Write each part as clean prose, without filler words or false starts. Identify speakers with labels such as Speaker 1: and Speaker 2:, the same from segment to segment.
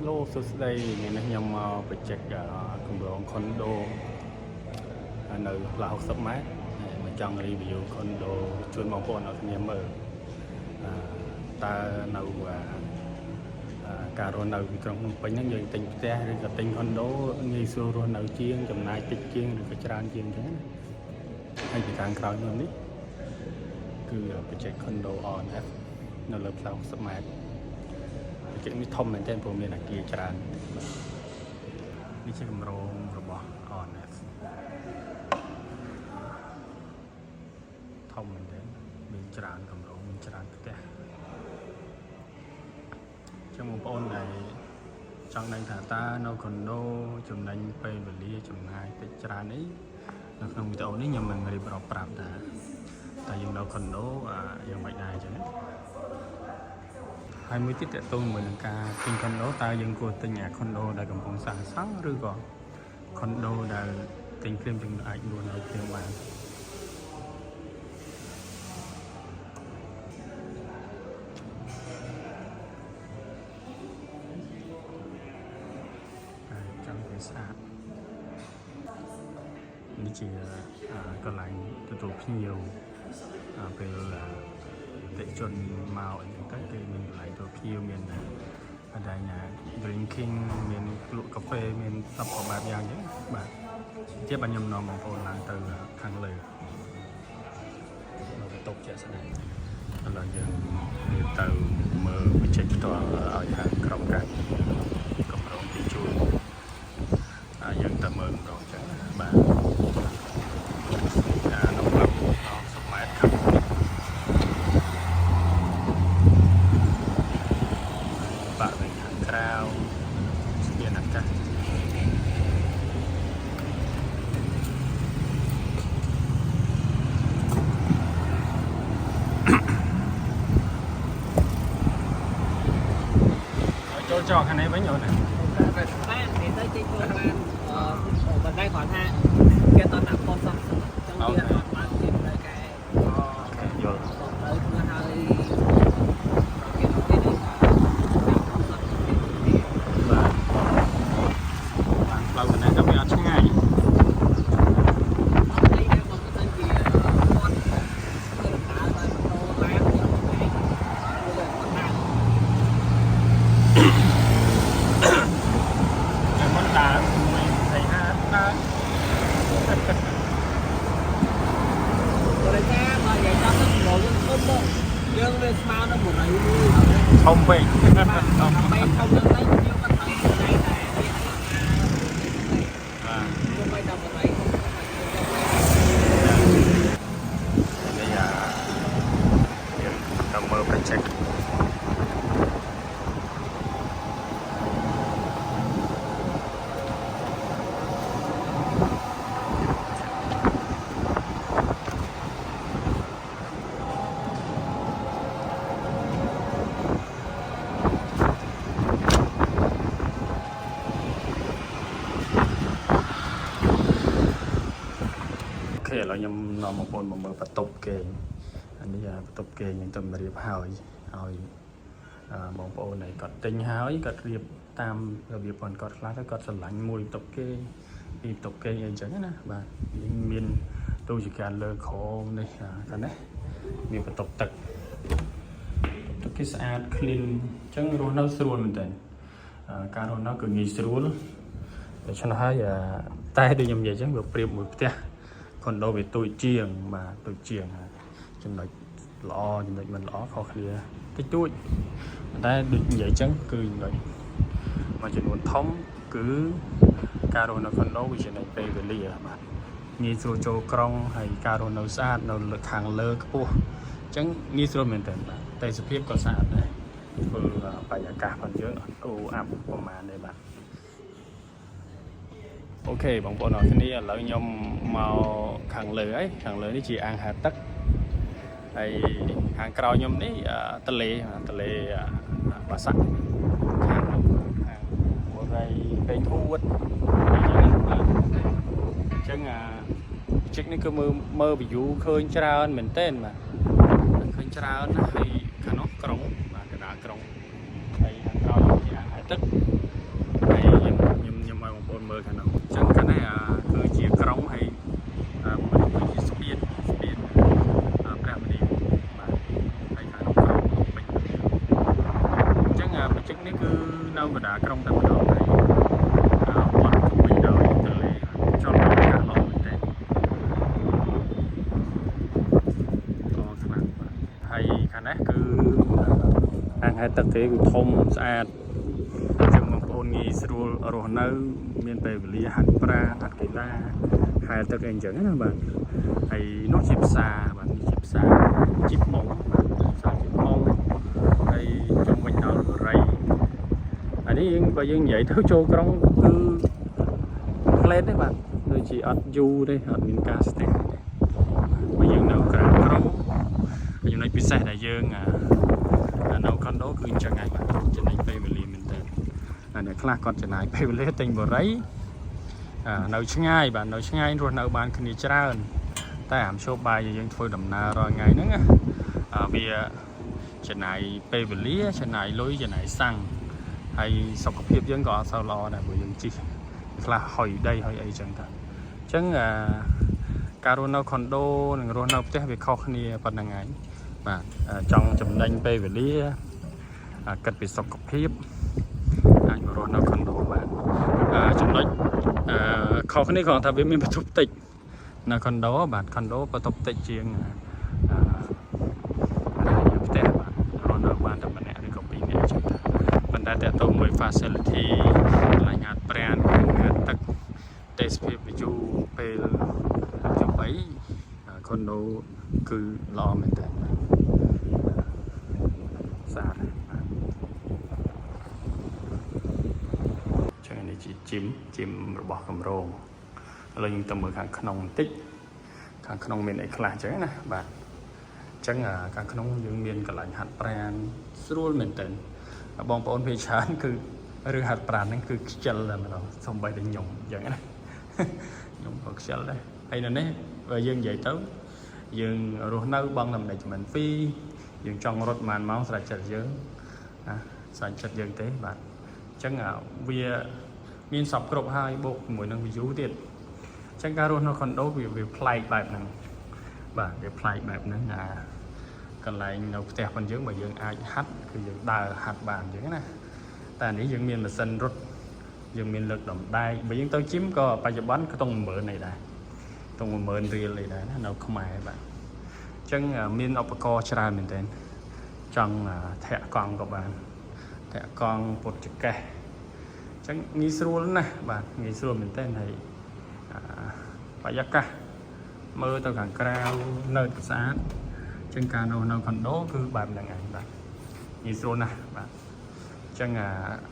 Speaker 1: Hello សួស្តីថ្ងៃនេះខ្ញុំមកបញ្ជាក់គម្រោង condo នៅផ្លូវ60 ម៉ែត្រមកចង់ review condo ជូនបងប្អូនអរគ្នាមើលតើនៅការរស់នៅទីក្រុងភ្នំពេញហ្នឹងយើងទិញផ្ទះឬក៏ទិញ condo ងាយស្រួលរស់នៅជាងចំណាយតិចជាងឬក៏ច្រើនជាងអញ្ចឹងណាហើយពីខាងក្រោយខ្ញុំនេះគឺបញ្ជាក់ condo ONF នៅលើផ្លូវ60 ម៉ែត្របញ្ជាក់នេះធំមែនទែនព្រោះមានអគារច្រើននេះជាគម្រោងរបស់ ONF ធំមែនទែនមានច្រើនគម្រោងមានច្រើនផ្ទះចឹងបងប្អូនដែលចង់ដឹងថាតើនៅ condo ចំណេញពេលវេលាចំណាយតិចច្រើននេះនៅក្នុងវីដេអូនេះខ្ញុំនឹងរៀបរាប់ប្រាប់ថាតើយើងនៅ condo យ៉ាងម៉េចដែរអញ្ចឹងណាហើយមួយទៀតតើតើមួយនឹងការទិញ condo តើយើងគួរទិញអា condo ដែលកំពុងសាងសង់ឬក៏ condo ដែលទិញភ្លាមយើងអាចរស់នៅភ្លាមបានចង់វាស្អាតនេះជាកន្លែងទទួលភ្ញៀវពេលតិជនមកអីចឹងទៅគឺមានកន្លែងទទួលភ្ញៀវមានកន្លែង drinking មានលក់កាហ្វេមានសពគ្រប់បែបយ៉ាងអញ្ចឹងបាទជាបាទខ្ញុំនាំបងប្អូនឡើងទៅខាងលើបន្ទប់ជាក់ស្ដែងឥឡូវយើងរៀបទៅមើលវិចិត្រផ្ទាល់ឲ្យខាងក្រុមការគម្រោងទីជួលយើងទៅមើលម្ដងអញ្ចឹងបាទនៅផ្លូវ60 ម៉ែត្រខាងបាក់វិញខាងក្រៅស្ពានអាកាសចូលចោលខាងនេះវិញអូនណា
Speaker 2: បាននិយាយទៅជិះចូលបានបណ្ដៃគាត់ថាគេតដាក់ប៉ុនសោះចង់វាអត់បានជានៅកែ
Speaker 1: យល់
Speaker 2: ទៅធ្វើហើយ
Speaker 1: បានផ្លូវទៅណាក៏វាអត់ឆ្ងាយ
Speaker 2: យើងវាស្មើនឹង100មួយ
Speaker 1: ធំពេក
Speaker 2: ដើម្បីធំនឹងទៅយើងក៏ត្រូវតែដែរវាបាទខ្ញុំមិនដល់100នេះ
Speaker 1: យើងទៅមើល projectឥឡូវខ្ញុំនាំបងប្អូនមកមើលបន្ទប់គេងអានេះបន្ទប់គេងខ្ញុំទៅរៀបហើយឲ្យបងប្អូនដែលគាត់ទិញហើយគាត់រៀបតាមរបៀបគាត់ខ្លះទៅគាត់ស្រឡាញ់មួយបន្ទប់គេពីបន្ទប់គេងអីចឹងណាបាទមានទូជាការលើក្រោមនេះកាលនេះមានបន្ទប់ទឹកគេស្អាត clean អញ្ចឹងរស់នៅស្រួលមែនតើការរស់នៅគឺងាយស្រួលដូច្នេះហើយតែដូចខ្ញុំនិយាយអញ្ចឹងវាប្រៀបមួយផ្ទះcondo វាទូចជាងបាទទូចជាងចំណុចល្អចំណុចមិនល្អខុសគ្នាតិចតួចតែដូចនិយាយអញ្ចឹងគឺចំណុចមួយចំនួនធំគឺការរស់នៅ condo វាចំណុចពេលវេលាបាទងាយស្រួលចូលក្រុងហើយការរស់នៅស្អាតនៅលើខាងលើខ្ពស់អញ្ចឹងងាយស្រួលមែនទែនបាទតែសភាពក៏ស្អាតដែរធ្វើបរិយាកាសផងយើងអត់អូអាប់ប្រហែលទេបាទអូខេបងប្អូនអរគ្នាឥឡូវខ្ញុំមកខាងលើហើយខាងលើនេះជាអាងហាទឹកហើយខាងក្រោយខ្ញុំនេះទន្លេបាសាក់ខាងបរិយាពេញធួតអញ្ចឹងជីកនេះគឺមើល view ឃើញច្រើនមែនទែនបាទឃើញច្រើនណាស់ហើយខាងនោះក្រុងបាទកណ្ដាលក្រុងហើយខាងក្រោយជាអាងហាទឹក អ មើលខាងនោះចឹងខាងនេះគឺជាក្រុងហើយគឺជាស្ពានព្រះមនីបាទហើយខាងនោះក្រុងពេញអញ្ចឹងបញ្ចឹងនេះគឺនៅបណ្ដាក្រុងតែម្ដងហើយវត្តជុំវិញដោយទន្លេចលនាអាកាសល្អមែនទេល្អខ្លាំងបាទហើយខាងនេះគឺអាងហែទឹកទេគឺធំស្អាតចឹងបងប្អូនងាយស្រួលរស់នៅមានពេលវេលាហាត់ប្រាណហាត់កីឡាហែទឹកអីអញ្ចឹងណាបាទហើយនោះជាផ្សារបាទនេះជាផ្សារជីបម៉ងបាទផ្សារជីបម៉ងហើយជុំវិញដល់បរិយអានេះបើយើងនិយាយទៅចូលក្រុងគឺផ្លេតទេបាទដូចជាអត់យូរទេអត់មានការស្ទះទេបើយើងនៅក្រៅក្រុងចំណុចពិសេសដែលយើងនៅខុនដូគឺអញ្ចឹងហើយបាទចំណុចពេលវេលាមែនតើអ្នកខ្លះគាត់ចំណាយពេលវេលាទិញបរិយនៅឆ្ងាយបាទនៅឆ្ងាយរស់នៅបានគ្នាច្រើនតែអាមឈប់បាយយើងធ្វើដំណើររាល់ថ្ងៃហ្នឹងវាចំណាយពេលវេលាចំណាយលុយចំណាយសាំងហើយសុខភាពយើងក៏អត់សូវល្អដែរព្រោះយើងជិះខ្លះហុយដីហុយអីចឹងទៅអញ្ចឹងការរស់នៅខុនដូនិងរស់នៅផ្ទះវាខុសគ្នាប៉ុណ្្នឹងហើយបាទចង់ចំណេញពេលវេលាគិតពីសុខភាពអាចមករស់នៅខុនដូបាទចំណុចខុសគ្នាគ្រាន់តែវាមានបន្ទប់តិចនៅខុនដូបាទខុនដូបន្ទប់តិចជាងផ្ទះបាទរស់នៅបានតែម្នាក់ឬក៏ពីរនាក់ចឹងទៅប៉ុន្តែតើទៅមួយ facility កន្លែងហាត់ប្រាណហាត់ទឹកទេសភាពវិជូពេលចំបីខុនដូគឺល្អមែនតើស្អាតចឹងនេះជាជីមរបស់គម្រោងឥឡូវយើងទៅមើលខាងក្នុងបន្តិចខាងក្នុងមានអីខ្លះចឹងណាបាទអញ្ចឹងខាងក្នុងយើងមានកន្លែងហាត់ប្រាណស្រួលមែនតើបងប្អូនភាគច្រើនគឺរឿងហាត់ប្រាណហ្នឹងគឺខ្ជិលតែម្ដងសំបីតែខ្ញុំអញ្ចឹងណាខ្ញុំក៏ខ្ជិលដែរហើយនៅនេះបើយើងនិយាយទៅយើងរស់នៅបងតាមដេចមិនហ្វីយើងចង់រត់ប្រហែលម៉ោងស្រេចចិត្តយើងណាស្រេចចិត្តយើងទេបាទអញ្ចឹងវាមានសពគ្រប់ហើយបូកជាមួយនឹង view ទៀតអញ្ចឹងការរស់នៅខុនដូវាប្លែកបែបហ្នឹងបាទវាប្លែកបែបហ្នឹងកន្លែងនៅផ្ទះរបស់យើងបើយើងអាចហាត់គឺយើងដើរហាត់បានអញ្ចឹងណាតែនេះយើងមានម៉ាស៊ីនរត់យើងមានលើកដំដែកបើយើងទៅជីមក៏បច្ចុប្បន្នខ្ទង់10000នេះដែរខ្ទង់10000រៀលនេះដែរណានៅខ្មែរបាទអញ្ចឹងមានឧបករណ៍ច្រើនមែនទែនចង់ធាក់កង់ក៏បានធាក់កង់ពុតចកេះអញ្ចឹងងាយស្រួលណាស់បាទងាយស្រួលមែនទែនហើយបរិយាកាសមើលទៅខាងក្រៅនៅស្អាតអញ្ចឹងការនៅខុនដូគឺបែបហ្នឹងឯងបាទងាយស្រួលណាស់បាទអញ្ចឹង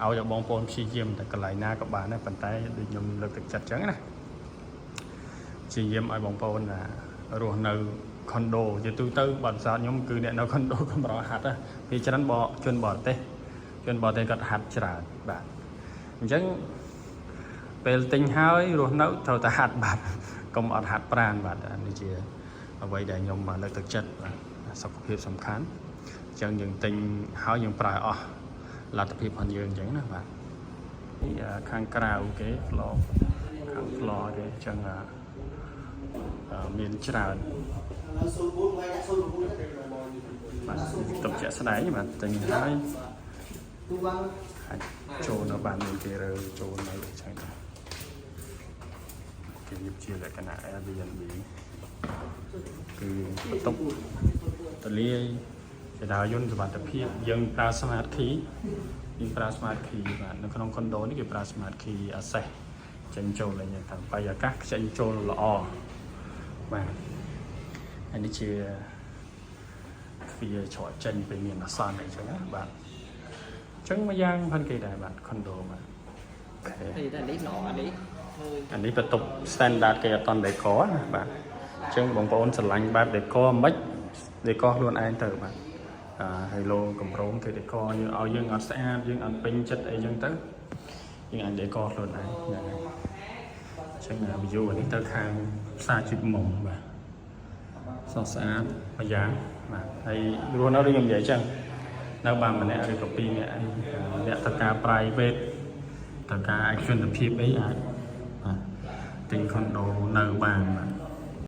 Speaker 1: ឲ្យបងប្អូនព្យាយាមតែកន្លែងណាក៏បានដែរប៉ុន្តែដូចខ្ញុំលើកទឹកចិត្តអញ្ចឹងណាព្យាយាមឲ្យបងប្អូនរស់នៅខុនដូជាទូទៅបើសោតខ្ញុំគឺអ្នកនៅខុនដូកម្រហាត់វាច្រើនជនបរទេសគាត់ហាត់ច្រើនបាទអញ្ចឹងពេលទិញហើយរស់នៅត្រូវតែហាត់បាទកុំអត់ហាត់ប្រាណបាទនេះជាអ្វីដែលខ្ញុំលើកទឹកចិត្តបាទសុខភាពសំខាន់អញ្ចឹងយើងទិញហើយយើងប្រើអស់លទ្ធភាពរបស់យើងអញ្ចឹងណាបាទនេះខាងក្រៅគេ floor ខាង floor គេអញ្ចឹងមានច្រើនបាទទុកជាក់ស្ដែងបាទទិញហើយអាចចូលនៅបានមានគេរើចូលនៅអញ្ចឹងគេរៀបជាលក្ខណៈ Airbnb គឺបន្ទប់ទលាយចរាយន្តសុវត្ថិភាពយើងប្រើ Smart Key បាទនៅក្នុង condo នេះគេប្រើ Smart Key access ចេញចូលលេងទៅបរិយាកាសចេញចូលល្អបាទហើយនេះជាទ្វារច្រកចេញពីមានអាសន្នអីចឹងណាបាទអញ្ចឹងមួយយ៉ាងផងគេដែរបាទ condo បាទតែនេះល្អអានេះបន្ទប់ standard គេអត់តន់ decor ណាបាទអញ្ចឹងបងប្អូនស្រឡាញ់បែប decor មិន decor ខ្លួនឯងទៅបាទហើយលោកម្រងគេ decor ឲ្យយើងអត់ស្អាតយើងអត់ពេញចិត្តអីចឹងទៅយើងអាច decor ខ្លួនឯងហ្នឹងហើយអញ្ចឹង view នេះទៅខាងផ្សារជីបម៉ុងបាទស្អាតមួយយ៉ាងបាទហើយរស់នៅដូចខ្ញុំនិយាយចឹងនៅបានម្នាក់ឬក៏ពីរនាក់អ្នកទៅការ private ទៅការឯកជនភាពអីអាច ទិញខុនដូនៅបានបាទ